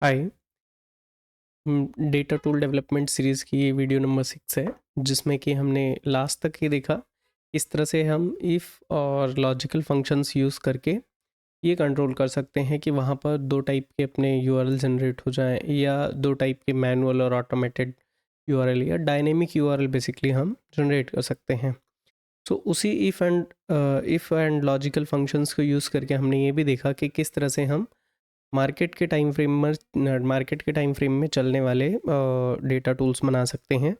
हाय। Data tool development series की ये video number 6 है, जिसमें कि हमने लास्ट तक ये देखा किस तरह से हम इफ़ और लॉजिकल फंक्शंस यूज़ करके ये कंट्रोल कर सकते हैं कि वहाँ पर दो टाइप के अपने यूआरएल जनरेट हो जाएं, या दो टाइप के मैनुअल और ऑटोमेटेड यूआरएल या डायनेमिक यूआरएल बेसिकली हम जनरेट कर सकते हैं। सो उसी इफ़ एंड लॉजिकल फंक्शंस को यूज़ करके हमने ये भी देखा कि किस तरह से हम मार्केट के टाइम फ्रेम में चलने वाले डेटा टूल्स बना सकते हैं।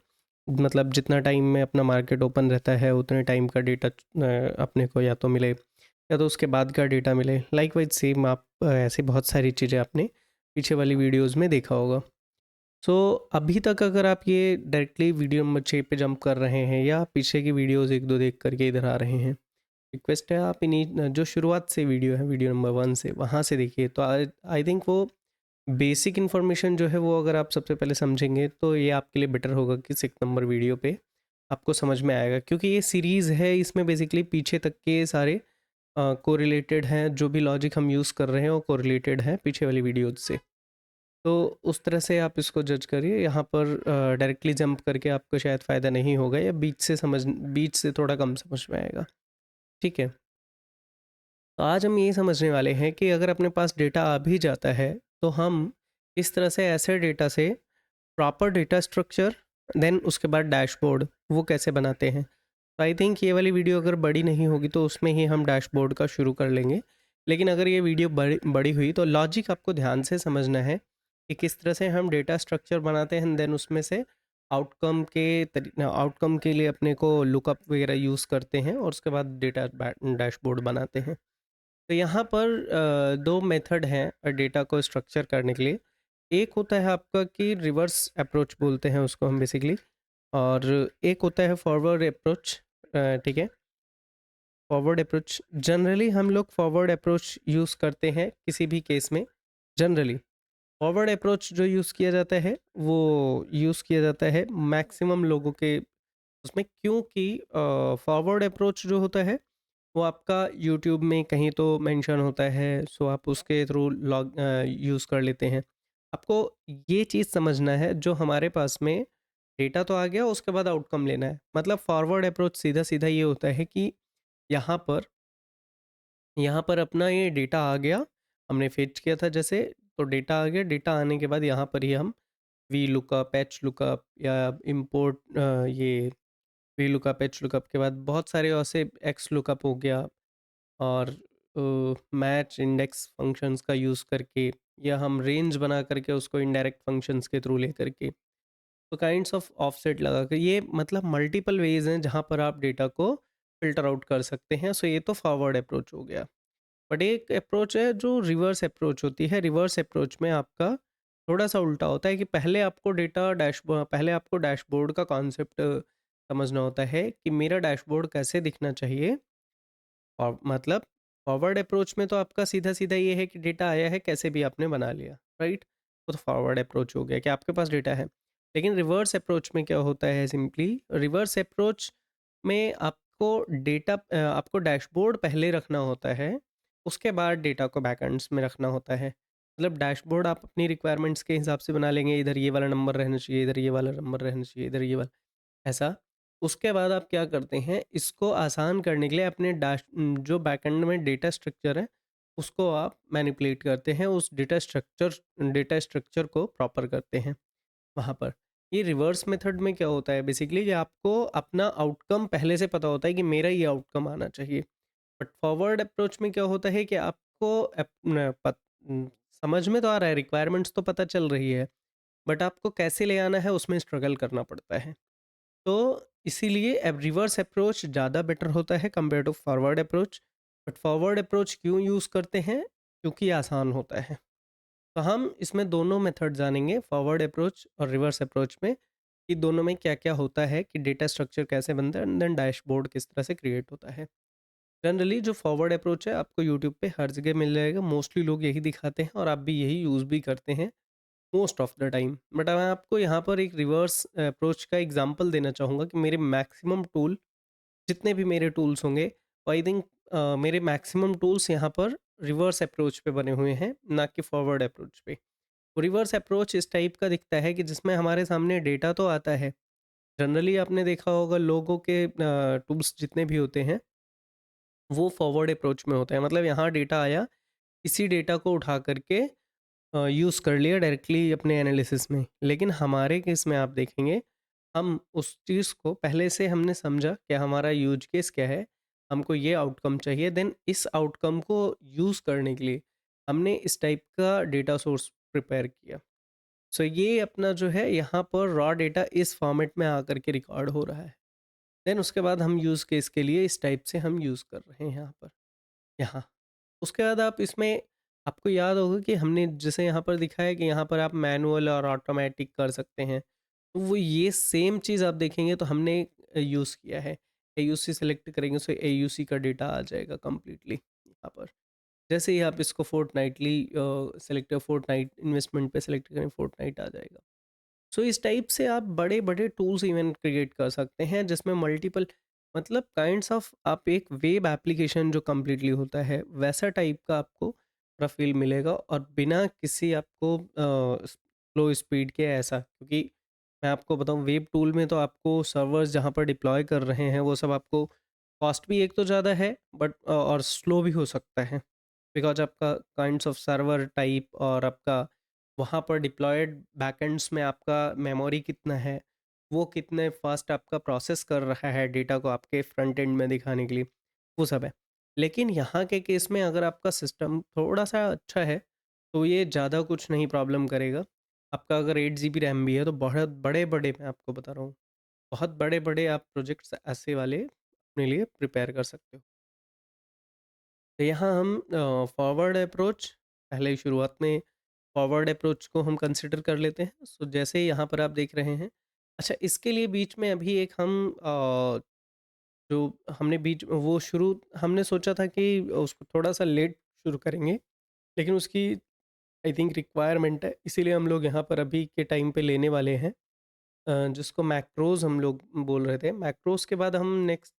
मतलब जितना टाइम में अपना मार्केट ओपन रहता है उतने टाइम का डेटा अपने को या तो मिले या तो उसके बाद का डेटा मिले। लाइकवाइज सेम आप ऐसे बहुत सारी चीज़ें आपने पीछे वाली वीडियोस में देखा होगा। सो अभी तक अगर आप ये डायरेक्टली वीडियो नंबर 6 पे जंप कर रहे हैं या पीछे की वीडियोस एक दो देख करके इधर आ रहे हैं, रिक्वेस्ट है आप इन्हीं जो शुरुआत से वीडियो है वीडियो नंबर 1 से वहाँ से देखिए। तो आई आई थिंक वो बेसिक इन्फॉर्मेशन जो है वो अगर आप सबसे पहले समझेंगे तो ये आपके लिए बेटर होगा कि 6 नंबर वीडियो पे आपको समझ में आएगा, क्योंकि ये सीरीज़ है। इसमें बेसिकली पीछे तक के सारे कोरिलेटेड हैं, जो भी लॉजिक हम यूज़ कर रहे हैं वो कोरिलेटेड है पीछे वाली वीडियोज से। तो उस तरह से आप इसको जज करिए। यहाँ पर डायरेक्टली जंप करके आपको शायद फ़ायदा नहीं होगा, या बीच से थोड़ा कम समझ में आएगा। ठीक है। तो आज हम ये समझने वाले हैं कि अगर अपने पास डेटा आ भी जाता है तो हम इस तरह से ऐसे डेटा से प्रॉपर डेटा स्ट्रक्चर, देन उसके बाद डैशबोर्ड वो कैसे बनाते हैं। तो आई थिंक ये वाली वीडियो अगर बड़ी नहीं होगी तो उसमें ही हम डैशबोर्ड का शुरू कर लेंगे। लेकिन अगर ये वीडियो बड़ी बड़ी हुई तो लॉजिक आपको ध्यान से समझना है कि किस तरह से हम डेटा स्ट्रक्चर बनाते हैं, देन उसमें से आउटकम के लिए अपने को लुकअप वगैरह यूज़ करते हैं और उसके बाद डेटा डैशबोर्ड बनाते हैं। तो यहाँ पर दो मेथड हैं डेटा को स्ट्रक्चर करने के लिए। एक होता है आपका कि रिवर्स अप्रोच बोलते हैं उसको हम बेसिकली, और एक होता है फॉरवर्ड अप्रोच। ठीक है। फॉरवर्ड अप्रोच जनरली हम लोग फॉरवर्ड अप्रोच यूज़ करते हैं किसी भी केस में। जनरली फॉरवर्ड अप्रोच जो यूज़ किया जाता है वो यूज़ किया जाता है मैक्सिमम लोगों के उसमें, क्योंकि फॉरवर्ड अप्रोच जो होता है वो आपका यूट्यूब में कहीं तो मेंशन होता है, सो आप उसके थ्रू यूज़ कर लेते हैं। आपको ये चीज़ समझना है, जो हमारे पास में डेटा तो आ गया उसके बाद आउटकम लेना है। मतलब फॉरवर्ड अप्रोच सीधा सीधा ये होता है कि यहाँ पर यहाँ पर अपना ये डेटा आ गया, हमने फेच किया था जैसे, तो डेटा आ गया। डेटा आने के बाद यहाँ पर ही हम वी लुकअप एच लुकअप या इम्पोर्ट, ये वी लुकअप एच लुकअप के बाद बहुत सारे ऐसे एक्स लुकअप हो गया, और मैच इंडेक्स फंक्शंस का यूज़ करके, या हम रेंज बना करके उसको इनडायरेक्ट फंक्शंस के थ्रू ले करके, तो काइंड्स ऑफ ऑफसेट लगा कर, ये मतलब मल्टीपल वेज हैं जहाँ पर आप डेटा को फिल्टर आउट कर सकते हैं। सो ये तो फॉरवर्ड अप्रोच हो गया। बट एक अप्रोच है जो रिवर्स अप्रोच होती है। रिवर्स अप्रोच में आपका थोड़ा सा उल्टा होता है कि पहले आपको डैशबोर्ड का कॉन्सेप्ट समझना होता है कि मेरा डैशबोर्ड कैसे दिखना चाहिए। और मतलब फॉरवर्ड अप्रोच में तो आपका सीधा सीधा ये है कि डेटा आया है कैसे भी आपने बना लिया, राइट। वो तो फॉरवर्ड अप्रोच हो गया कि आपके पास डेटा है। लेकिन रिवर्स अप्रोच में क्या होता है, सिंपली रिवर्स अप्रोच में आपको डैशबोर्ड पहले रखना होता है, उसके बाद डेटा को बैकएंड्स में रखना होता है। मतलब डैशबोर्ड आप अपनी रिक्वायरमेंट्स के हिसाब से बना लेंगे, इधर ये वाला नंबर रहना चाहिए, इधर ये वाला नंबर रहना चाहिए, इधर ये वाला, ऐसा। उसके बाद आप क्या करते हैं, इसको आसान करने के लिए अपने जो बैकएंड में डेटा स्ट्रक्चर है उसको आप मैनिपुलेट करते हैं, उस डेटा स्ट्रक्चर को प्रॉपर करते हैं वहाँ पर। ये रिवर्स मेथड में क्या होता है बेसिकली, कि आपको अपना आउटकम पहले से पता होता है कि मेरा ये आउटकम आना चाहिए। बट फॉरवर्ड अप्रोच में क्या होता है कि आपको समझ में तो आ रहा है, रिक्वायरमेंट्स तो पता चल रही है, बट आपको कैसे ले आना है उसमें स्ट्रगल करना पड़ता है। तो इसीलिए अब रिवर्स अप्रोच ज़्यादा बेटर होता है compare to forward approach. But forward approach क्यों यूज़ करते हैं, क्योंकि आसान होता है। तो हम इसमें दोनों मेथड जानेंगे, फॉरवर्ड अप्रोच और रिवर्स अप्रोच में, कि दोनों में क्या क्या होता है, कि डेटा स्ट्रक्चर कैसे बनता है, एंड देन डैशबोर्ड किस तरह से क्रिएट होता है। जनरली जो फॉरवर्ड अप्रोच है आपको यूट्यूब पे हर जगह मिल जाएगा, मोस्टली लोग यही दिखाते हैं और आप भी यही यूज़ भी करते हैं most of the time. But मैं आपको यहाँ पर एक रिवर्स अप्रोच का एग्जांपल देना चाहूँगा कि मेरे मैक्सिमम टूल, जितने भी मेरे टूल्स होंगे, आई थिंक मेरे मैक्सिमम टूल्स यहाँ पर रिवर्स अप्रोच पे बने हुए हैं, ना कि फॉरवर्ड अप्रोच पे। रिवर्स अप्रोच इस टाइप का दिखता है कि जिसमें हमारे सामने डेटा तो आता है। जनरली आपने देखा होगा लोगों के टूल्स जितने भी होते हैं, वो फॉरवर्ड अप्रोच में होते हैं। मतलब यहाँ डेटा आया, इसी डेटा को उठा करके यूज़ कर लिया डायरेक्टली अपने एनालिसिस में। लेकिन हमारे केस में आप देखेंगे, हम उस चीज़ को पहले से हमने समझा कि हमारा यूज़ केस क्या है, हमको ये आउटकम चाहिए, देन इस आउटकम को यूज़ करने के लिए हमने इस टाइप का डेटा सोर्स प्रिपेयर किया। सो ये अपना जो है यहाँ पर रॉ डेटा इस फॉर्मेट में आकर के रिकॉर्ड हो रहा है। देन उसके बाद हम यूज़ केस के लिए इस टाइप से हम यूज़ कर रहे हैं यहाँ पर। यहाँ उसके बाद आप इसमें, आपको याद होगा कि हमने जैसे यहाँ पर दिखाया कि यहाँ पर आप मैनुअल और ऑटोमेटिक कर सकते हैं। तो वो ये सेम चीज़ आप देखेंगे तो हमने यूज़ किया है। एयूसी सेलेक्ट करेंगे तो एयूसी का डेटा आ जाएगा कंप्लीटली यहाँ पर। जैसे ही आप इसको फोर्टनाइटली सेलेक्ट फोर्टनाइट इन्वेस्टमेंट पे सेलेक्ट करें, फोर्टनाइट आ जाएगा। सो इस टाइप से आप बड़े बड़े टूल्स इवन क्रिएट कर सकते हैं जिसमें मल्टीपल, मतलब काइंड्स ऑफ, आप एक वेब एप्लीकेशन जो कम्प्लीटली होता है वैसा टाइप का आपको प्रोफाइल मिलेगा, और बिना किसी आपको स्लो स्पीड के ऐसा, क्योंकि मैं आपको बताऊं वेब टूल में तो आपको सर्वर्स जहाँ पर डिप्लॉय कर रहे हैं वो सब आपको कॉस्ट भी एक तो ज़्यादा है, बट और स्लो भी हो सकता है, बिकॉज आपका काइंड्स ऑफ सर्वर टाइप और आपका वहाँ पर डिप्लॉयड बैकएंड्स में आपका मेमोरी कितना है, वो कितने फास्ट आपका प्रोसेस कर रहा है डेटा को आपके फ्रंट एंड में दिखाने के लिए, वो सब है। लेकिन यहाँ के केस में अगर आपका सिस्टम थोड़ा सा अच्छा है तो ये ज़्यादा कुछ नहीं प्रॉब्लम करेगा। आपका अगर 8 GB रैम भी है तो बहुत बड़े बड़े, मैं आपको बता रहा हूँ, बहुत बड़े बड़े आप प्रोजेक्ट्स ऐसे वाले अपने लिए प्रिपेयर कर सकते हो। तो यहाँ हम फॉरवर्ड अप्रोच, पहले ही शुरुआत में फॉरवर्ड अप्रोच को हम कंसिडर कर लेते हैं। सो जैसे यहाँ पर आप देख रहे हैं, अच्छा इसके लिए बीच में अभी एक हम जो हमने बीच वो शुरू हमने सोचा था कि उसको थोड़ा सा लेट शुरू करेंगे, लेकिन उसकी आई थिंक रिक्वायरमेंट है, इसीलिए हम लोग यहाँ पर अभी के टाइम पे लेने वाले हैं, जिसको मैक्रोज हम लोग बोल रहे थे। मैक्रोज के बाद हम नेक्स्ट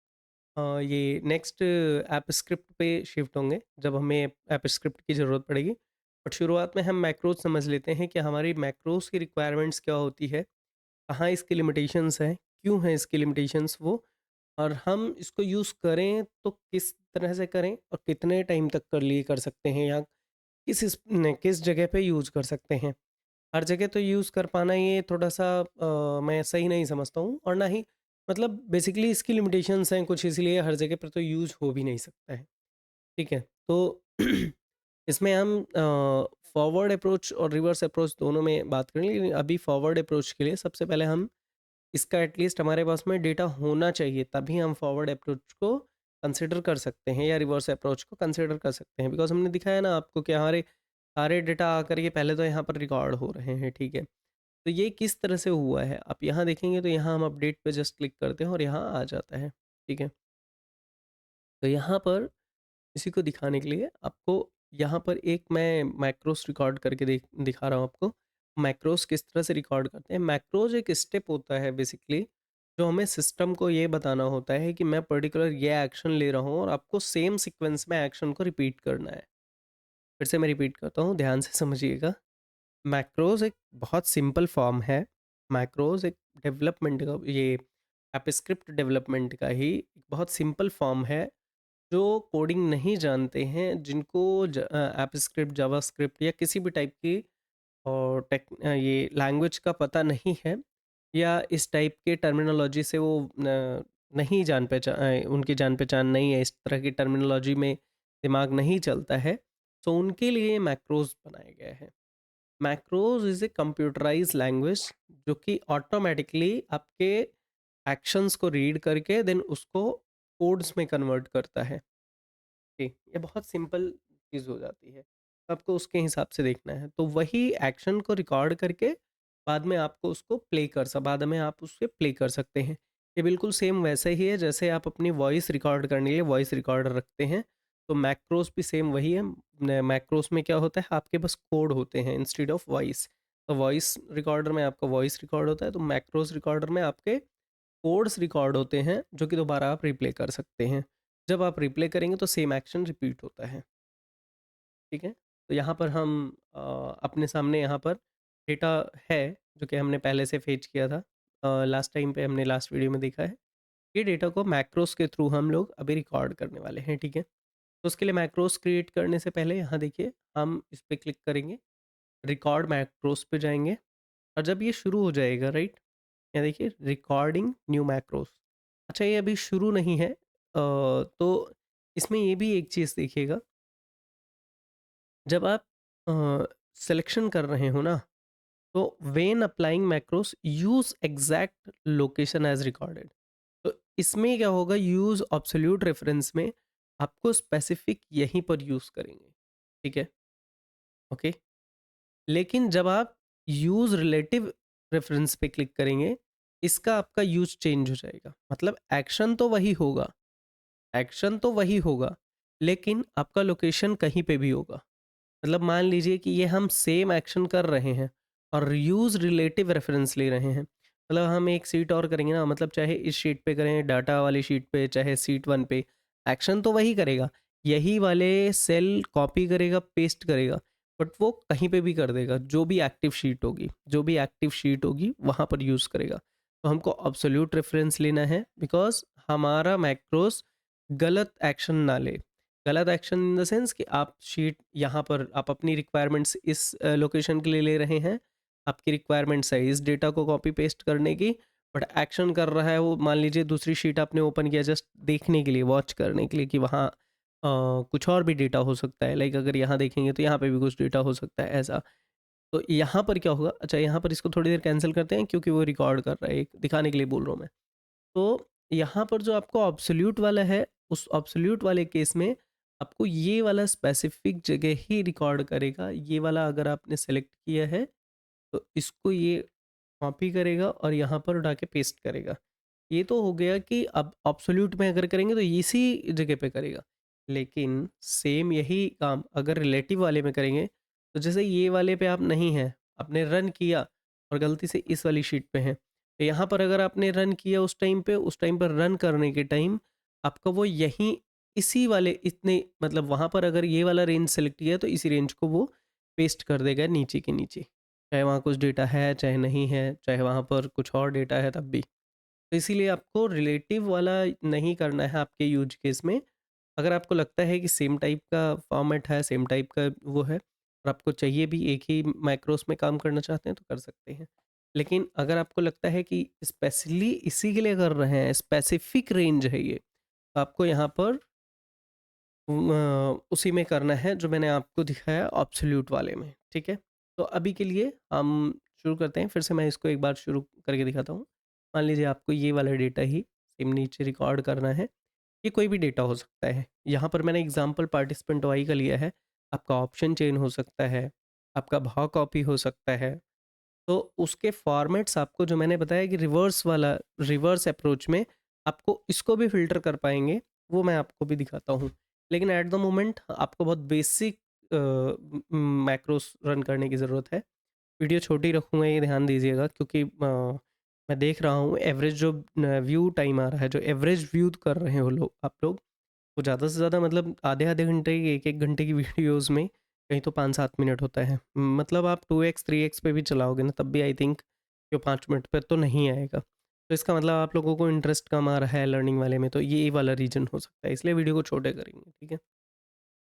ये नेक्स्ट ऐप स्क्रिप्ट पे शिफ्ट होंगे जब हमें ऐप स्क्रिप्ट की ज़रूरत पड़ेगी। बट शुरुआत में हम मैक्रोज समझ लेते हैं कि हमारी मैक्रोज की रिक्वायरमेंट्स क्या होती है, कहाँ इसकी लिमिटेशंस हैं, क्यों हैं इसकी लिमिटेशंस वो, और हम इसको यूज़ करें तो किस तरह से करें और कितने टाइम तक कर लिए कर सकते हैं, या किस जगह पे यूज़ कर सकते हैं। हर जगह तो यूज़ कर पाना ये थोड़ा-सा मैं सही नहीं समझता हूँ, और ना ही, मतलब बेसिकली इसकी लिमिटेशंस हैं कुछ, इसलिए हर जगह पर तो यूज़ हो भी नहीं सकता है। ठीक है? तो इसमें हम फॉरवर्ड अप्रोच और रिवर्स अप्रोच दोनों में बात करेंगे, लेकिन अभी फॉरवर्ड अप्रोच के लिए सबसे पहले हम इसका एटलीस्ट हमारे पास में डेटा होना चाहिए, तभी हम फॉरवर्ड अप्रोच को कंसिडर कर सकते हैं या रिवर्स अप्रोच को कंसिडर कर सकते हैं। बिकॉज़ हमने दिखाया ना आपको कि हमारे सारे डेटा आकर के पहले तो यहाँ पर रिकॉर्ड हो रहे हैं, ठीक है? तो ये किस तरह से हुआ है, आप यहाँ देखेंगे तो यहाँ हम अपडेट पे जस्ट क्लिक करते हैं और यहाँ आ जाता है, ठीक है? तो यहाँ पर इसी को दिखाने के लिए आपको यहाँ पर एक मैं मैक्रोस रिकॉर्ड करके दिखा रहा हूँ आपको। मैक्रोस किस तरह से रिकॉर्ड करते हैं, मैक्रोस एक स्टेप होता है बेसिकली, जो हमें सिस्टम को ये बताना होता है कि मैं पर्टिकुलर ये एक्शन ले रहा हूँ और आपको सेम सीक्वेंस में एक्शन को रिपीट करना है। फिर से मैं रिपीट करता हूँ, ध्यान से समझिएगा। मैक्रोस एक बहुत सिंपल फॉर्म है। मैक्रोस एक डेवलपमेंट का, ये एपस्क्रिप्ट डेवलपमेंट का ही एक बहुत सिंपल फॉर्म है, जो कोडिंग नहीं जानते हैं, जिनको ऐप स्क्रिप्ट, जावास्क्रिप्ट या किसी भी टाइप की और ये लैंग्वेज का पता नहीं है, या इस टाइप के टर्मिनोलॉजी से वो नहीं उनकी जान पहचान नहीं है, इस तरह की टर्मिनोलॉजी में दिमाग नहीं चलता है, तो उनके लिए मैक्रोज बनाए गए हैं। Macros is a computerised language जो कि ऑटोमेटिकली आपके एक्शंस को रीड करके देन उसको कोड्स में कन्वर्ट करता है। ओके, ये बहुत सिंपल चीज़ हो जाती है। तो आपको उसके हिसाब से देखना है। तो वही एक्शन को रिकॉर्ड करके बाद में आपको उसको बाद में आप उससे प्ले कर सकते हैं। ये बिल्कुल सेम वैसा ही है जैसे आप अपनी वॉइस रिकॉर्ड करने के लिए वॉइस रिकॉर्डर रखते हैं। तो मैक्रोस भी सेम वही है। मैक्रोस में क्या होता है, आपके पास कोड होते हैं इंस्टेड ऑफ वॉइस। तो वॉइस रिकॉर्डर में आपका वॉइस रिकॉर्ड होता है, तो मैक्रोस रिकॉर्डर में आपके कोड्स रिकॉर्ड होते हैं जो कि दोबारा आप रिप्ले कर सकते हैं। जब आप रिप्ले करेंगे तो सेम एक्शन रिपीट होता है। ठीक है? तो यहाँ पर हम अपने सामने यहाँ पर डेटा है जो कि हमने पहले से फेच किया था, लास्ट टाइम पे हमने लास्ट वीडियो में देखा है। ये डेटा को मैक्रोस के थ्रू हम लोग अभी रिकॉर्ड करने वाले हैं, ठीक है। तो उसके लिए मैक्रोस क्रिएट करने से पहले यहाँ देखिए हम इस पर क्लिक करेंगे, रिकॉर्ड मैक्रोस पे जाएंगे, और जब ये शुरू हो जाएगा, राइट, यहाँ देखिए रिकॉर्डिंग न्यू मैक्रोस। अच्छा, ये अभी शुरू नहीं है, तो इसमें ये भी एक चीज़ देखिएगा, जब आप सिलेक्शन कर रहे हो ना, तो when applying macros use exact location as recorded. तो इसमें क्या होगा, यूज ऑब्सोल्यूट रेफरेंस में आपको स्पेसिफिक यहीं पर यूज करेंगे, ठीक है, ओके। लेकिन जब आप यूज रिलेटिव रेफरेंस पे क्लिक करेंगे, इसका आपका यूज चेंज हो जाएगा। मतलब एक्शन तो वही होगा, एक्शन तो वही होगा, लेकिन आपका लोकेशन कहीं पे भी होगा। मतलब मान लीजिए कि ये हम सेम एक्शन कर रहे हैं और यूज रिलेटिव रेफरेंस ले रहे हैं। मतलब हम एक सीट और करेंगे ना, मतलब चाहे इस शीट पे करें, डाटा वाली शीट पे, चाहे सीट 1 पे, एक्शन तो वही करेगा, यही वाले सेल कॉपी करेगा, पेस्ट करेगा, बट वो कहीं पे भी कर देगा। जो भी एक्टिव शीट होगी, जो भी एक्टिव शीट होगी वहाँ पर यूज़ करेगा। तो हमको अब्सोल्यूट रेफरेंस लेना है, बिकॉज हमारा मैक्रोस गलत एक्शन ना ले। गलत एक्शन इन द सेंस कि आप शीट यहाँ पर आप अपनी रिक्वायरमेंट्स इस लोकेशन के लिए ले रहे हैं, आपकी रिक्वायरमेंट्स है इस डेटा को कॉपी पेस्ट करने की, बट एक्शन कर रहा है वो, मान लीजिए दूसरी शीट आपने ओपन किया जस्ट देखने के लिए, वॉच करने के लिए कि वहाँ कुछ और भी डेटा हो सकता है। लाइक अगर यहाँ देखेंगे तो यहाँ पे भी कुछ डेटा हो सकता है ऐसा। तो यहाँ पर क्या होगा, अच्छा यहाँ पर इसको थोड़ी देर कैंसिल करते हैं क्योंकि वो रिकॉर्ड कर रहा है, एक दिखाने के लिए बोल रहा हूँ मैं। तो यहाँ पर जो आपको ऑब्सोल्यूट वाला है, उस ऑब्सोल्यूट वाले केस में आपको ये वाला स्पेसिफिक जगह ही रिकॉर्ड करेगा। ये वाला अगर आपने सेलेक्ट किया है तो इसको ये कॉपी करेगा और यहाँ पर उठा के पेस्ट करेगा। ये तो हो गया कि अब ऑब्सोल्यूट में अगर करेंगे तो इसी जगह पे करेगा। लेकिन सेम यही काम अगर रिलेटिव वाले में करेंगे, तो जैसे ये वाले पे आप नहीं हैं, आपने रन किया और गलती से इस वाली शीट पे हैं, तो यहाँ पर अगर आपने रन किया उस टाइम पर रन करने के टाइम आपका वो यहीं इसी वाले इतने, मतलब वहाँ पर अगर ये वाला रेंज सेलेक्ट किया तो इसी रेंज को वो पेस्ट कर देगा नीचे के नीचे। चाहे वहाँ कुछ डेटा है, चाहे नहीं है, चाहे वहाँ पर कुछ और डेटा है तब भी। तो इसीलिए आपको रिलेटिव वाला नहीं करना है आपके यूज केस में। अगर आपको लगता है कि सेम टाइप का फॉर्मेट है, सेम टाइप का वो है, और आपको चाहिए भी एक ही मैक्रोस में काम करना चाहते हैं तो कर सकते हैं। लेकिन अगर आपको लगता है कि स्पेशली इसी के लिए कर रहे हैं, स्पेसिफिक रेंज है ये, तो आपको यहाँ पर उसी में करना है जो मैंने आपको दिखाया ऑब्सोल्यूट वाले में, ठीक है। तो अभी के लिए हम शुरू करते हैं, फिर से मैं इसको एक बार शुरू करके दिखाता हूँ। मान लीजिए आपको ये वाला डेटा ही सेम नीचे रिकॉर्ड करना है। ये कोई भी डेटा हो सकता है, यहाँ पर मैंने एग्जाम्पल पार्टिसिपेंट वाई का लिया है। आपका ऑप्शन चेन हो सकता है, आपका भाव कॉपी हो सकता है। तो उसके फॉर्मेट्स आपको जो मैंने बताया कि रिवर्स वाला, रिवर्स अप्रोच में आपको इसको भी फ़िल्टर कर पाएँगे, वो मैं आपको भी दिखाता हूँ। लेकिन एट द मोमेंट आपको बहुत बेसिक मैक्रोस रन करने की ज़रूरत है। वीडियो छोटी रखूँगा ये ध्यान दीजिएगा, क्योंकि मैं देख रहा हूँ एवरेज जो व्यू टाइम आ रहा है, जो एवरेज व्यू कर रहे हो लोग आप लोग, वो ज़्यादा से ज़्यादा मतलब आधे-आधे घंटे की, 1-1 घंटे की वीडियोज़ में कहीं तो 5-7 मिनट होता है। मतलब आप 2x 3x पे भी चलाओगे ना तब भी आई थिंक जो 5 मिनट पे तो नहीं आएगा। तो इसका मतलब आप लोगों को इंटरेस्ट कम आ रहा है लर्निंग वाले में, तो ये वाला रीज़न हो सकता है, इसलिए वीडियो को छोटे करेंगे, ठीक है?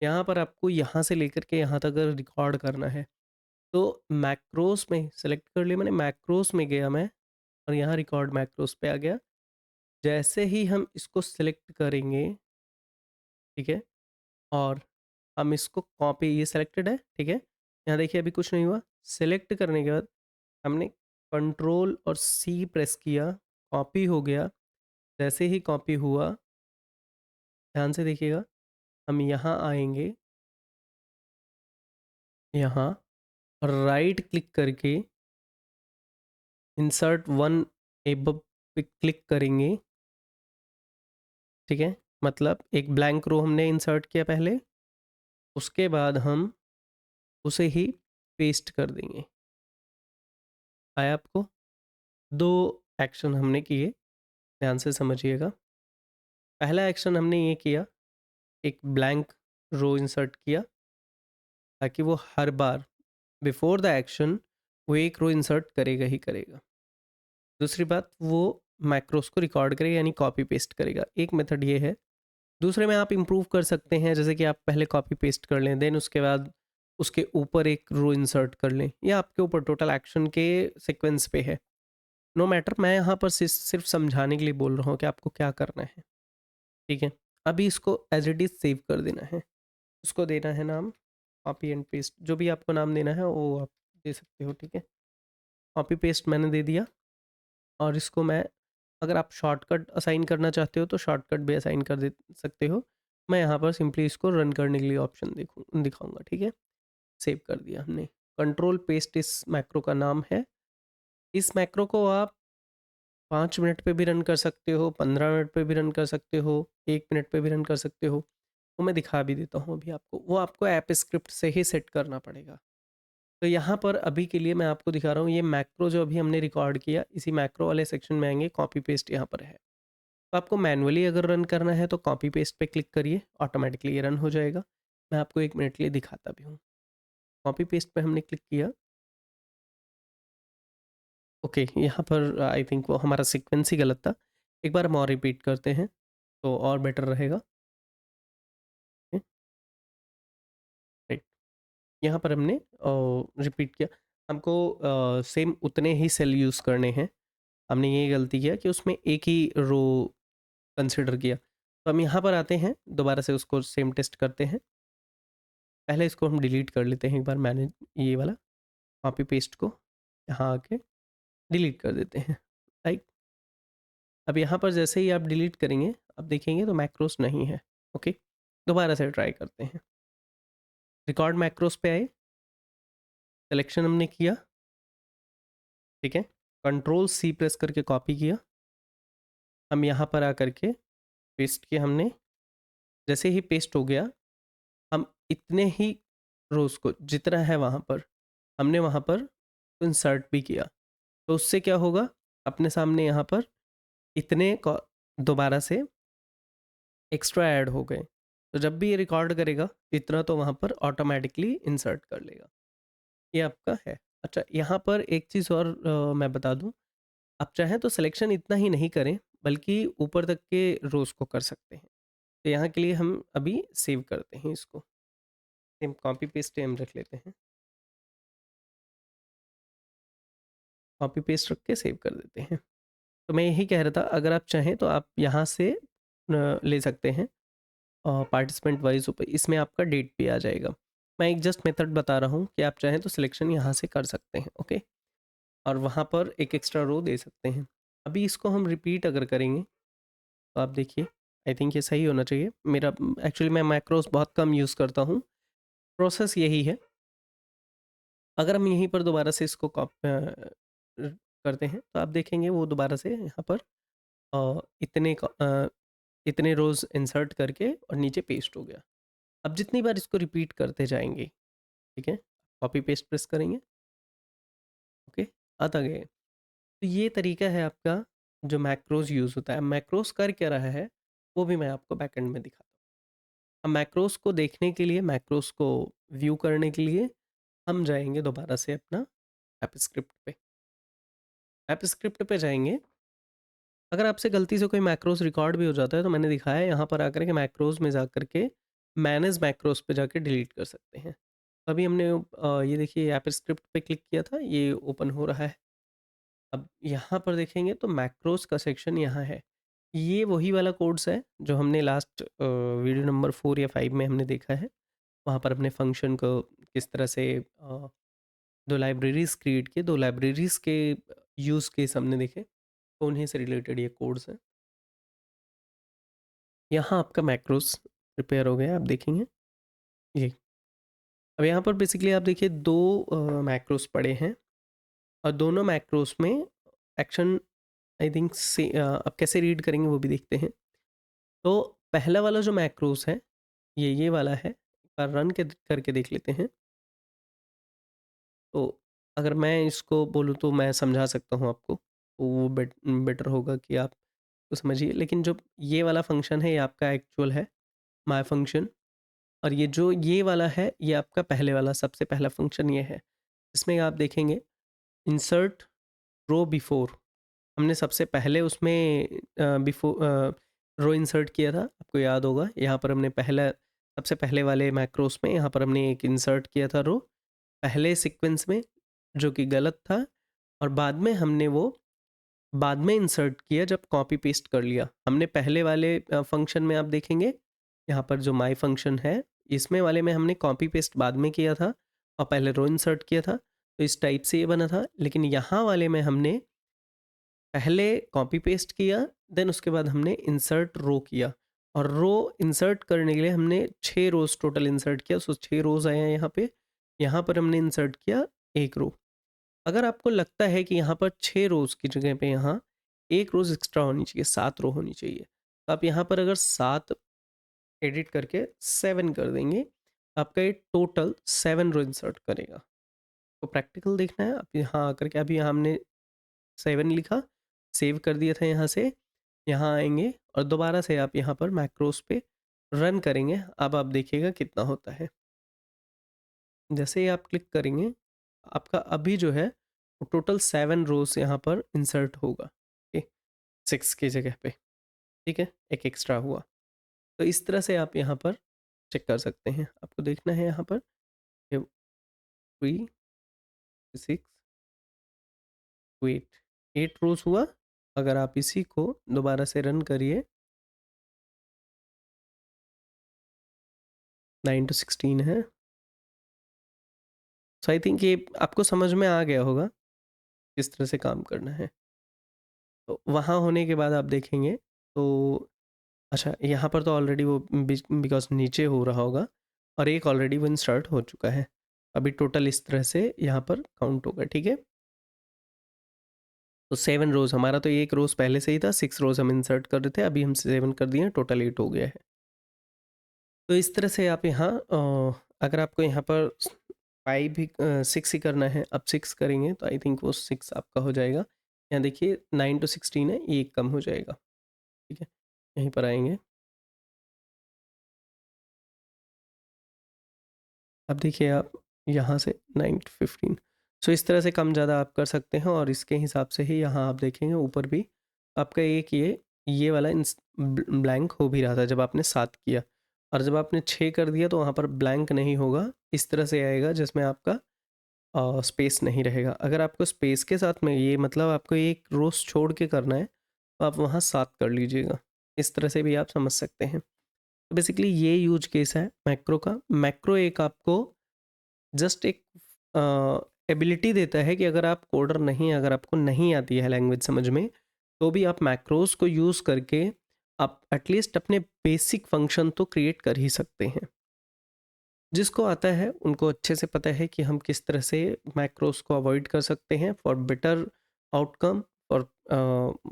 यहाँ पर आपको यहाँ से लेकर के यहाँ तक अगर रिकॉर्ड करना है, तो मैक्रोस में सेलेक्ट कर लिया मैंने, मैक्रोस में गया मैं और यहाँ रिकॉर्ड मैक्रोस पे आ गया। जैसे ही हम इसको सेलेक्ट करेंगे, ठीक है? और हम इसको कॉपी, ये सेलेक्टेड है, ठीक है। यहाँ देखिए अभी कुछ नहीं हुआ। सेलेक्ट करने के बाद हमने कंट्रोल और सी प्रेस किया, कॉपी हो गया। जैसे ही कॉपी हुआ, ध्यान से देखिएगा, हम यहाँ आएंगे, यहाँ राइट क्लिक करके इंसर्ट वन एबव पे क्लिक करेंगे, ठीक है। मतलब एक ब्लैंक रो हमने इंसर्ट किया पहले, उसके बाद हम उसे ही पेस्ट कर देंगे। आया आपको? दो एक्शन हमने किए, ध्यान से समझिएगा। पहला एक्शन हमने ये किया, एक ब्लैंक रो इंसर्ट किया, ताकि वो हर बार बिफोर द एक्शन वो एक रो इंसर्ट करेगा ही करेगा। दूसरी बात, वो मैक्रोस को रिकॉर्ड करेगा यानी कॉपी पेस्ट करेगा, एक मेथड ये है। दूसरे में आप इम्प्रूव कर सकते हैं, जैसे कि आप पहले कॉपी पेस्ट कर लें, देन उसके बाद उसके ऊपर एक रो इंसर्ट कर लें, या आपके ऊपर टोटल एक्शन के सीक्वेंस पे है। नो मैटर, मैं यहाँ पर सिर्फ समझाने के लिए बोल रहा हूँ कि आपको क्या करना है। ठीक है, अभी इसको एज इट इज़ सेव कर देना है। उसको देना है नाम, कॉपी एंड पेस्ट, जो भी आपको नाम देना है वो आप दे सकते हो। ठीक है, कॉपी पेस्ट मैंने दे दिया। और इसको मैं, अगर आप शॉर्टकट असाइन करना चाहते हो तो शॉर्टकट भी असाइन कर दे सकते हो। मैं यहाँ पर सिंपली इसको रन करने के लिए ऑप्शन दिखाऊंगा। ठीक है, सेव कर दिया हमने। कंट्रोल पेस्ट इस मैक्रो का नाम है। इस मैक्रो को आप 5 मिनट पे भी रन कर सकते हो, 15 मिनट पे भी रन कर सकते हो, 1 मिनट पे भी रन कर सकते हो। वो मैं दिखा भी देता हूँ अभी आपको, वो आपको ऐप स्क्रिप्ट से ही सेट करना पड़ेगा। तो यहाँ पर अभी के लिए मैं आपको दिखा रहा हूँ, ये मैक्रो जो अभी हमने रिकॉर्ड किया, इसी मैक्रो वाले सेक्शन में आएंगे, कॉपी पेस्ट यहाँ पर है। तो आपको मैनुअली अगर रन करना है तो कॉपी पेस्ट पे क्लिक करिए, ऑटोमेटिकली ये रन हो जाएगा। मैं आपको 1 मिनट के लिए दिखाता भी हूँ। कॉपी पेस्ट पे हमने क्लिक किया। ओके, यहाँ पर आई थिंक वो हमारा सीक्वेंस ही गलत था। एक बार हम और रिपीट करते हैं तो और बेटर रहेगा। राइट, यहाँ पर हमने रिपीट किया। हमको सेम उतने ही सेल यूज़ करने हैं। हमने ये गलती किया कि उसमें एक ही रो कंसिडर किया। तो हम यहाँ पर आते हैं, दोबारा से उसको सेम टेस्ट करते हैं। पहले इसको हम डिलीट कर लेते हैं एक बार, मैंने ये वाला कॉपी पेस्ट को यहाँ आके डिलीट कर देते हैं। राइट, अब यहाँ पर जैसे ही आप डिलीट करेंगे, अब देखेंगे तो मैक्रोस नहीं है। ओके, दोबारा से ट्राई करते हैं। रिकॉर्ड मैक्रोस पे आए, सिलेक्शन हमने किया। ठीक है, कंट्रोल सी प्रेस करके कॉपी किया। हम यहाँ पर आकर के पेस्ट किया हमने। जैसे ही पेस्ट हो गया, हम इतने ही रोज़ को जितना है वहाँ पर, हमने वहाँ पर इंसर्ट भी किया। तो उससे क्या होगा, अपने सामने यहाँ पर इतने दोबारा से एक्स्ट्रा ऐड हो गए। तो जब भी ये रिकॉर्ड करेगा, इतना तो वहाँ पर ऑटोमेटिकली इंसर्ट कर लेगा। ये आपका है। अच्छा, यहाँ पर एक चीज़ और मैं बता दूँ, आप चाहें तो सिलेक्शन इतना ही नहीं करें, बल्कि ऊपर तक के रोज़ को कर सकते हैं। तो यहाँ के लिए हम अभी सेव करते हैं इसको। सेम कॉपी पेस्ट हम रख लेते हैं। कॉपी पेस्ट रख के सेव कर देते हैं। तो मैं यही कह रहा था, अगर आप चाहें तो आप यहाँ से ले सकते हैं पार्टिसिपेंट वाइज ऊपर, इसमें आपका डेट भी आ जाएगा। मैं एक जस्ट मेथड बता रहा हूँ कि आप चाहें तो सिलेक्शन यहाँ से कर सकते हैं। ओके, और वहाँ पर एक एक्स्ट्रा रो दे सकते हैं। अभी इसको हम रिपीट अगर करेंगे तो आप देखिए, आई थिंक ये सही होना चाहिए। मेरा एक्चुअली मैं मैक्रोस बहुत कम यूज़ करता हूँ। प्रोसेस यही है। अगर हम यहीं पर दोबारा से इसको करते हैं तो आप देखेंगे वो दोबारा से यहाँ पर इतने रोज़ इंसर्ट करके और नीचे पेस्ट हो गया। अब जितनी बार इसको रिपीट करते जाएंगे, ठीक है, कॉपी पेस्ट प्रेस करेंगे। ओके, आता गए। तो ये तरीका है आपका जो मैक्रोस यूज़ होता है। मैक्रोस कर क्या रहा है वो भी मैं आपको बैकएंड में दिखाता हूँ। अब मैक्रोस को देखने के लिए, मैक्रोस को व्यू करने के लिए हम जाएंगे दोबारा से अपना ऐप स्क्रिप्ट पे। ऐप स्क्रिप्ट पे जाएंगे। अगर आपसे गलती से कोई मैक्रोस रिकॉर्ड भी हो जाता है तो मैंने दिखाया है यहाँ पर आकर के मैक्रोस में जा कर के मैनेज मैक्रोस पे जाके डिलीट कर सकते हैं। अभी हमने ये देखिए ऐप स्क्रिप्ट पे क्लिक किया था, ये ओपन हो रहा है। अब यहाँ पर देखेंगे तो मैक्रोस का सेक्शन यहाँ है। ये वही वाला कोड्स है जो हमने लास्ट वीडियो नंबर 4 या 5 में हमने देखा है। वहाँ पर अपने फंक्शन को किस तरह से 2 लाइब्रेरीज़ क्रिएट किए, 2 लाइब्रेरीज़ के यूज़ केस हमने देखे, तो उन्हीं से रिलेटेड ये कोड्स हैं। यहाँ आपका मैक्रोस प्रिपेयर हो गया, आप देखेंगे ये। अब यहाँ पर बेसिकली आप देखिए 2 मैक्रोस पड़े हैं और दोनों मैक्रोस में एक्शन आई थिंक से अब कैसे रीड करेंगे वो भी देखते हैं। तो पहला वाला जो मैक्रोस है, ये वाला है। एक बार रन के करके देख लेते हैं। तो अगर मैं इसको बोलूँ तो मैं समझा सकता हूँ आपको, तो वो बेटर होगा कि आप तो समझिए। लेकिन जो ये वाला फंक्शन है ये आपका एक्चुअल है, माय फंक्शन। और ये वाला है, ये आपका पहले वाला सबसे पहला फंक्शन ये है। इसमें आप देखेंगे इंसर्ट रो बिफोर, हमने सबसे पहले उसमें रो इंसर्ट किया था, आपको याद होगा। यहाँ पर हमने सबसे पहले वाले मैक्रोस में यहाँ पर हमने एक इंसर्ट किया था रो पहले सीक्वेंस में, जो कि गलत था। और बाद में हमने वो बाद में इंसर्ट किया जब कॉपी पेस्ट कर लिया हमने। पहले वाले फंक्शन में आप देखेंगे यहाँ पर जो माई फंक्शन है, इसमें वाले में हमने कॉपी पेस्ट बाद में किया था और पहले रो इंसर्ट किया था, तो इस टाइप से ये बना था। लेकिन यहाँ वाले में हमने पहले कॉपी पेस्ट किया, देन उसके बाद हमने इंसर्ट रो किया। और रो इंसर्ट करने के लिए हमने 6 रोज टोटल इंसर्ट किया, सो 6 रोज आए हैं यहाँ पे। यहाँ पर हमने इंसर्ट किया एक रो। अगर आपको लगता है कि यहाँ पर 6 रोज की जगह पे यहाँ एक रोज एक्स्ट्रा होनी चाहिए, 7 रो होनी चाहिए, तो आप यहाँ पर अगर 7 एडिट करके 7 कर देंगे, आपका ये टोटल 7 रो इंसर्ट करेगा। तो प्रैक्टिकल देखना है, आप यहाँ आकर के अभी यहाँ हमने 7 लिखा, सेव कर दिया था यहाँ से। यहाँ आएंगे और दोबारा से आप यहाँ पर मैक्रोस पे रन करेंगे। अब आप देखिएगा कितना होता है। जैसे ही आप क्लिक करेंगे, आपका अभी जो है वो टोटल 7 रोज यहाँ पर इंसर्ट होगा, ठीक, 6 की जगह पे, ठीक है, एक एक्स्ट्रा हुआ। तो इस तरह से आप यहाँ पर चेक कर सकते हैं। आपको देखना है यहाँ पर 3 6 8 8 रोज हुआ। अगर आप इसी को दोबारा से रन करिए, 9 to 16 है। सो आई थिंक ये आपको समझ में आ गया होगा किस तरह से काम करना है। तो वहाँ होने के बाद आप देखेंगे तो अच्छा, यहाँ पर तो ऑलरेडी वो बिकॉज नीचे हो रहा होगा और एक ऑलरेडी वो इंस्टार्ट हो चुका है। अभी टोटल इस तरह से यहाँ पर काउंट होगा, ठीक है। तो 7 रोज, हमारा तो एक रोज पहले से ही था, 6 रोज हम इंसर्ट कर रहे थे, अभी हम 7 कर दिए, टोटल 8 हो गया है। तो इस तरह से आप यहाँ अगर आपको यहाँ पर 5 भी 6 ही करना है, अब 6 करेंगे तो आई थिंक वो 6 आपका हो जाएगा। यहाँ देखिए 9 to 16 है, ये एक कम हो जाएगा, ठीक है। यहीं पर आएंगे, अब देखिए आप यहाँ से 9 to 15, सो इस तरह से कम ज़्यादा आप कर सकते हैं। और इसके हिसाब से ही यहाँ आप देखेंगे ऊपर भी आपका एक ये वाला ब्लैंक हो भी रहा था जब आपने 7 किया, और जब आपने 6 कर दिया तो वहाँ पर ब्लैंक नहीं होगा, इस तरह से आएगा जिसमें आपका स्पेस नहीं रहेगा। अगर आपको स्पेस के साथ में ये मतलब आपको एक रोज छोड़ के करना है, तो आप वहाँ 7 कर लीजिएगा। इस तरह से भी आप समझ सकते हैं। तो बेसिकली ये यूज केस है मैक्रो का। मैक्रो एक आपको जस्ट एक एबिलिटी देता है कि अगर आप कोडर नहीं, अगर आपको नहीं आती है लैंग्वेज समझ में, तो भी आप मैक्रोज को यूज़ करके आप एटलीस्ट अपने बेसिक फंक्शन तो क्रिएट कर ही सकते हैं। जिसको आता है उनको अच्छे से पता है कि हम किस तरह से मैक्रोस को अवॉइड कर सकते हैं for better outcome, for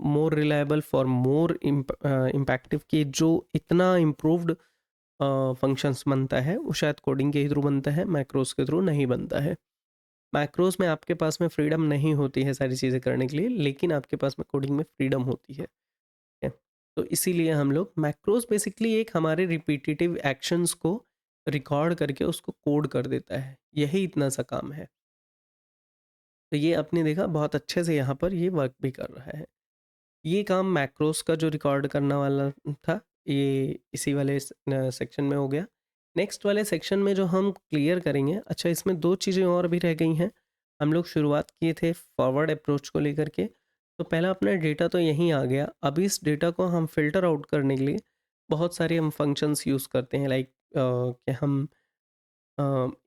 more reliable, for more impactive, कि जो इतना इम्प्रूव्ड फंक्शंस बनता है वो शायद कोडिंग के थ्रू बनता है, मैक्रोस के थ्रू नहीं बनता है। मैक्रोस में आपके पास में फ्रीडम नहीं होती है सारी चीज़ें करने के लिए, लेकिन आपके पास में कोडिंग में फ्रीडम होती है, ठीक है? तो इसीलिए हम लोग मैक्रोस बेसिकली एक हमारे रिपीटेटिव एक्शंस को रिकॉर्ड करके उसको कोड कर देता है, यही इतना सा काम है। तो ये आपने देखा बहुत अच्छे से यहाँ पर ये वर्क भी कर रहा है। ये काम मैक्रोस का जो रिकॉर्ड करना वाला था, ये इसी वाले सेक्शन में हो गया। नेक्स्ट वाले सेक्शन में जो हम क्लियर करेंगे, अच्छा इसमें 2 चीज़ें और भी रह गई हैं। हम लोग शुरुआत किए थे फॉरवर्ड अप्रोच को लेकर के, तो पहला अपना डेटा तो यहीं आ गया। अब इस डेटा को हम फ़िल्टर आउट करने के लिए बहुत सारे हम फंक्शंस यूज़ करते हैं, लाइक कि हम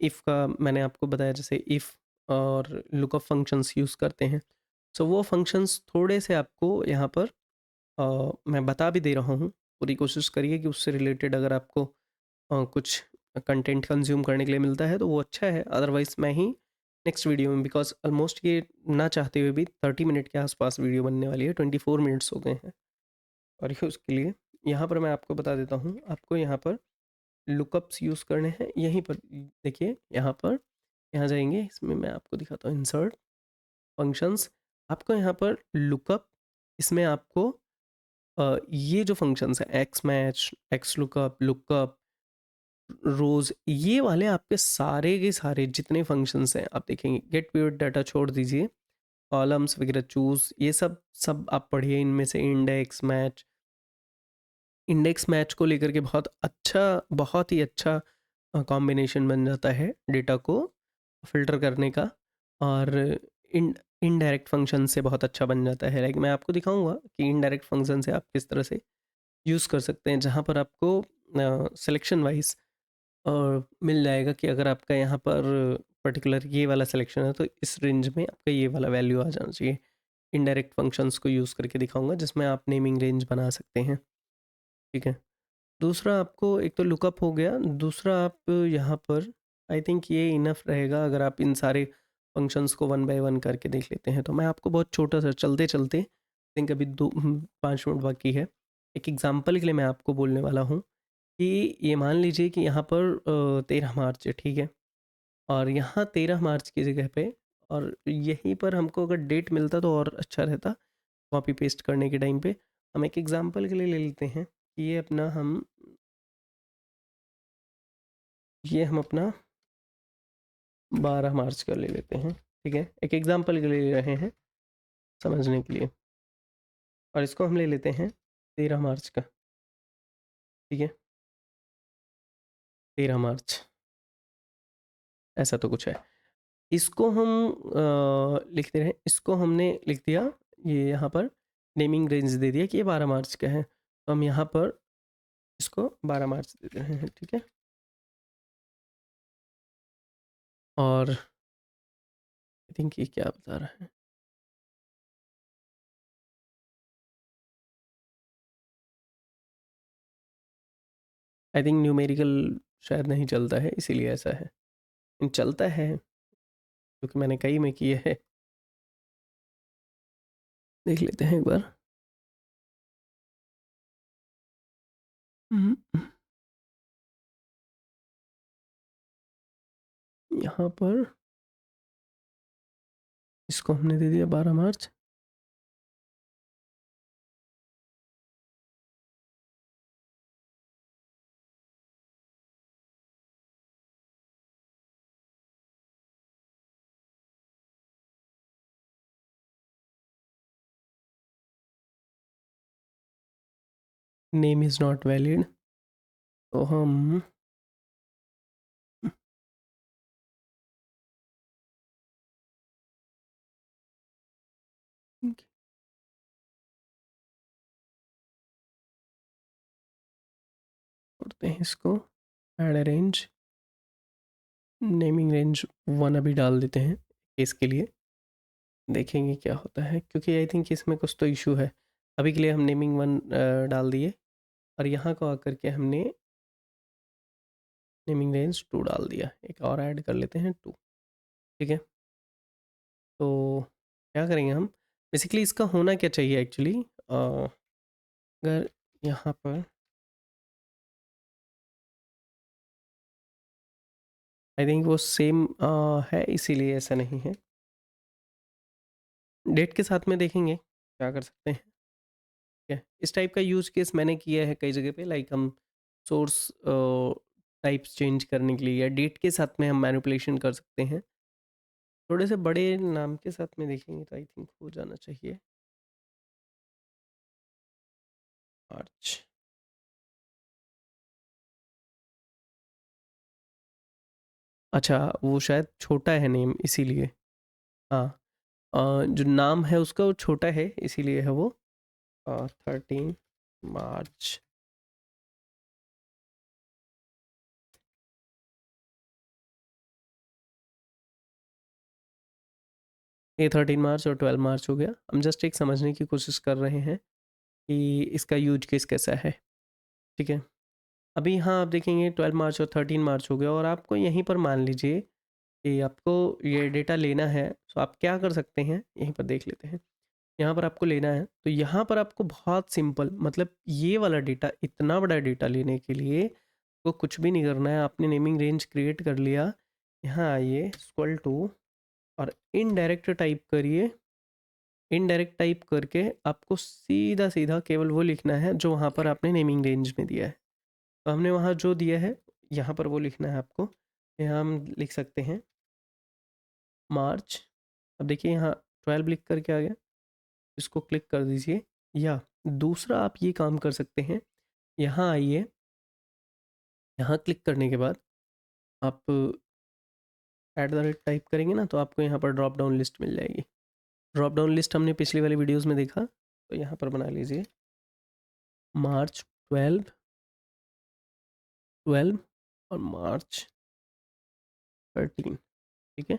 इफ़ का मैंने आपको बताया, जैसे इफ़ और लुकअप फंक्शंस यूज़ करते हैं। सो वो फंक्शंस थोड़े से आपको यहाँ पर मैं बता भी दे रहा हूँ। पूरी कोशिश करिए कि उससे रिलेटेड अगर आपको कुछ कंटेंट कंज्यूम करने के लिए मिलता है तो वो अच्छा है, अदरवाइज़ मैं ही नेक्स्ट वीडियो में, बिकॉज़ ऑलमोस्ट ये ना चाहते हुए भी 30 मिनट के आसपास वीडियो बनने वाली है, 24 मिनट्स हो गए हैं। और ये उसके लिए यहाँ पर मैं आपको बता देता हूँ, आपको यहाँ पर लुकअप्स यूज़ करने हैं। यहीं पर देखिए, यहाँ पर यहाँ जाएंगे, इसमें मैं आपको दिखाता हूँ इंसर्ट फंक्शंस। आपको यहाँ पर लुकअप, इसमें आपको ये जो फंक्शंस हैं X match, X lookup, lookup, रोज, ये वाले आपके सारे के सारे जितने फंक्शंस हैं आप देखेंगे, गेट पिवट डाटा छोड़ दीजिए, कॉलम्स वगैरह चूज, ये सब सब आप पढ़िए। इनमें से इंडेक्स मैच को लेकर के बहुत ही अच्छा कॉम्बिनेशन बन जाता है डेटा को फिल्टर करने का। और इन इनडायरेक्ट फंक्शन से बहुत अच्छा बन जाता है। लाइक मैं आपको दिखाऊंगा कि इनडायरेक्ट फंक्शन से आप किस तरह से यूज़ कर सकते हैं, जहाँ पर आपको सिलेक्शन वाइज मिल जाएगा कि अगर आपका यहाँ पर पर्टिकुलर ये वाला सिलेक्शन है तो इस रेंज में आपका ये वाला वैल्यू आ जाना चाहिए। इनडायरेक्ट फंक्शंस को यूज़ करके दिखाऊंगा जिसमें आप नेमिंग रेंज बना सकते हैं। ठीक है। दूसरा आपको एक तो लुकअप हो गया, दूसरा आप यहाँ पर आई थिंक ये इनफ रहेगा अगर आप इन सारे फंक्शंस को वन बाय वन करके देख लेते हैं। तो मैं आपको बहुत छोटा सा चलते चलते थिंक अभी 5 मिनट बाकी है, एक एग्जांपल के लिए मैं आपको बोलने वाला हूँ कि ये मान लीजिए कि यहाँ पर 13 मार्च है, ठीक है, और यहाँ 13 मार्च की जगह पे और यहीं पर हमको अगर डेट मिलता तो और अच्छा रहता कॉपी पेस्ट करने के टाइम पे। हम एक एग्जांपल के लिए ले लेते हैं कि ये हम अपना 12 मार्च का ले लेते हैं। ठीक है, एक एग्जांपल के लिए ले रहे हैं समझने के लिए, और इसको हम ले लेते हैं 13 मार्च का। ठीक है, 13 मार्च ऐसा तो कुछ है। इसको हम लिखते रहे, इसको हमने लिख दिया, ये यहाँ पर नेमिंग रेंज दे दिया कि ये 12 मार्च का है, तो हम यहाँ पर इसको 12 मार्च दे रहे हैं। ठीक है, और आई थिंक ये क्या बता रहा है, आई थिंक न्यूमेरिकल शायद नहीं चलता है इसीलिए ऐसा है। चलता है क्योंकि मैंने कई में किए है, देख लेते हैं एक बार। यहाँ पर इसको हमने दे दिया 12 मार्च। नेम इज़ नॉट वैलिड, तो हम करते हैं इसको ऐड रेंज, नेमिंग रेंज 1 अभी डाल देते हैं इसके लिए, देखेंगे क्या होता है, क्योंकि आई थिंक इसमें कुछ तो इशू है। अभी के लिए हम नेमिंग 1 डाल दिए, और यहाँ को आकर के हमने नेमिंग रेंज 2 डाल दिया, एक और ऐड कर लेते हैं 2। ठीक है, तो क्या करेंगे हम, बेसिकली इसका होना क्या चाहिए एक्चुअली, अगर यहाँ पर आई थिंक वो सेम है इसीलिए ऐसा नहीं है। डेट के साथ में देखेंगे क्या कर सकते हैं। ठीक है, इस टाइप का यूज केस मैंने किया है कई जगह पे, लाइक हम सोर्स टाइप्स चेंज करने के लिए या डेट के साथ में हम मैनिपुलेशन कर सकते हैं। थोड़े से बड़े नाम के साथ में देखेंगे तो आई थिंक हो जाना चाहिए। मार्च, अच्छा वो शायद छोटा है नेम इसीलिए। हाँ, जो नाम है उसका वो छोटा है इसीलिए है वो 13 मार्च। ये 13 मार्च और 12 मार्च हो गया। हम जस्ट एक समझने की कोशिश कर रहे हैं कि इसका यूज केस कैसा है। ठीक है, अभी यहाँ आप देखेंगे 12 मार्च और 13 मार्च हो गया, और आपको यहीं पर मान लीजिए कि आपको ये डेटा लेना है, तो आप क्या कर सकते हैं यहीं पर देख लेते हैं। यहाँ पर आपको लेना है तो यहाँ पर आपको बहुत सिंपल, मतलब ये वाला डेटा, इतना बड़ा डेटा लेने के लिए को कुछ भी नहीं करना है। आपने नेमिंग रेंज क्रिएट कर लिया, यहाँ आइए इक्वल टू और इनडायरेक्ट टाइप करिए। इनडायरेक्ट टाइप करके आपको सीधा सीधा केवल वो लिखना है जो वहाँ पर आपने नेमिंग रेंज में दिया है। तो हमने वहाँ जो दिया है यहाँ पर वो लिखना है आपको। यहाँ हम लिख सकते हैं मार्च। अब देखिए यहाँ 12 लिख कर के आ गया, इसको क्लिक कर दीजिए। या दूसरा आप ये काम कर सकते हैं, यहाँ आइए, यहाँ क्लिक करने के बाद आप @ टाइप करेंगे ना, तो आपको यहाँ पर ड्रॉप डाउन लिस्ट मिल जाएगी। ड्रॉप डाउन लिस्ट हमने पिछली वाली वीडियोस में देखा, तो यहाँ पर बना लीजिए मार्च 12 और मार्च 13। ठीक है,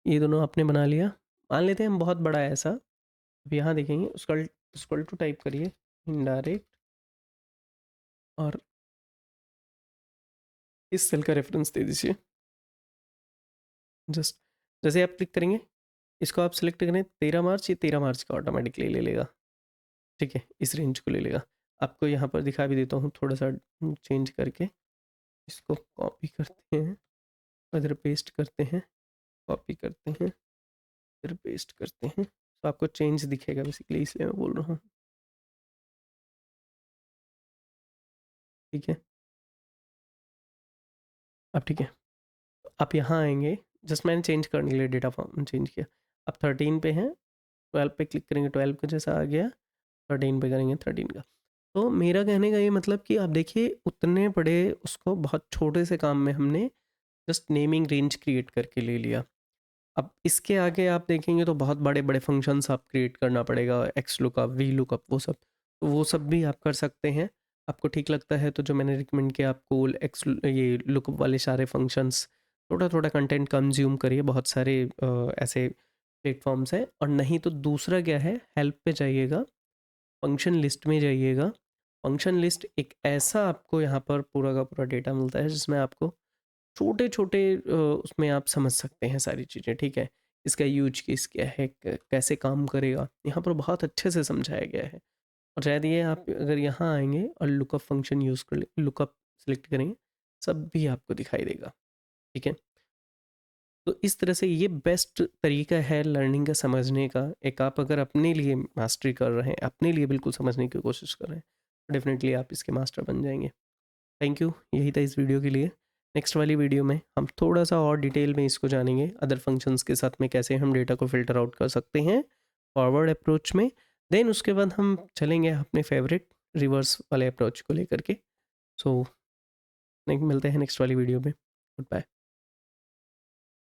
ये दोनों आपने बना लिया। मान लेते हैं हम बहुत बड़ा है ऐसा। अब यहाँ देखेंगे स्क्रॉल टू टाइप करिए इनडायरेक्ट, और इस सेल का रेफरेंस दे दीजिए। जस्ट जैसे आप क्लिक करेंगे, इसको आप सिलेक्ट करें 13 मार्च, ये 13 मार्च का ऑटोमेटिकली ले लेगा। ठीक है, इस रेंज को ले लेगा। आपको यहाँ पर दिखा भी देता हूँ थोड़ा सा चेंज करके। इसको कॉपी करते हैं, इधर पेस्ट करते हैं, कॉपी करते हैं, इधर पेस्ट करते हैं, तो आपको चेंज दिखेगा बेसिकली, इसलिए मैं बोल रहा हूँ। ठीक है, अब ठीक है, आप यहाँ आएंगे। जस्ट मैंने चेंज करने के लिए डेटा फॉर्म चेंज किया। अब 13 पे हैं, 12 पे क्लिक करेंगे, 12 का जैसा आ गया, 13 पे करेंगे 13 का। तो मेरा कहने का ये मतलब कि आप देखिए, उतने बड़े उसको बहुत छोटे से काम में हमने जस्ट नेमिंग रेंज क्रिएट करके ले लिया। अब इसके आगे आप देखेंगे तो बहुत बड़े बड़े फंक्शंस आप क्रिएट करना पड़ेगा, एक्स लुकअप, वी लुकअप, वो सब। तो वो सब भी आप कर सकते हैं। आपको ठीक लगता है तो जो मैंने रिकमेंड किया आपको, ये लुकअप वाले सारे फंक्शंस, थोड़ा थोड़ा कंटेंट कंज्यूम करिए। बहुत सारे ऐसे प्लेटफॉर्म्स हैं। और नहीं तो दूसरा क्या है, हेल्प पे जाइएगा, फंक्शन लिस्ट में जाइएगा। फंक्शन लिस्ट एक ऐसा आपको यहाँ पर पूरा का पूरा डेटा मिलता है जिसमें आपको छोटे छोटे उसमें आप समझ सकते हैं सारी चीज़ें। ठीक है, इसका यूज केस क्या है, कैसे काम करेगा, यहाँ पर बहुत अच्छे से समझाया गया है। और शायद ये आप अगर यहाँ आएंगे और लुकअप फंक्शन यूज़ कर ले, लुकअप सेलेक्ट करेंगे, सब भी आपको दिखाई देगा। ठीक है, तो इस तरह से ये बेस्ट तरीका है लर्निंग का, समझने का। एक आप अगर अपने लिए मास्टरी कर रहे हैं, अपने लिए बिल्कुल समझने की कोशिश कर रहे हैं, डेफिनेटली आप इसके मास्टर बन जाएंगे। थैंक यू, यही था इस वीडियो के लिए। नेक्स्ट वाली वीडियो में हम थोड़ा सा और डिटेल में इसको जानेंगे, अदर फंक्शंस के साथ में कैसे हम डेटा को फिल्टर आउट कर सकते हैं फॉरवर्ड अप्रोच में। देन उसके बाद हम चलेंगे अपने फेवरेट रिवर्स वाले अप्रोच को लेकर के। सो मिलते हैं नेक्स्ट वाली वीडियो में। Good bye.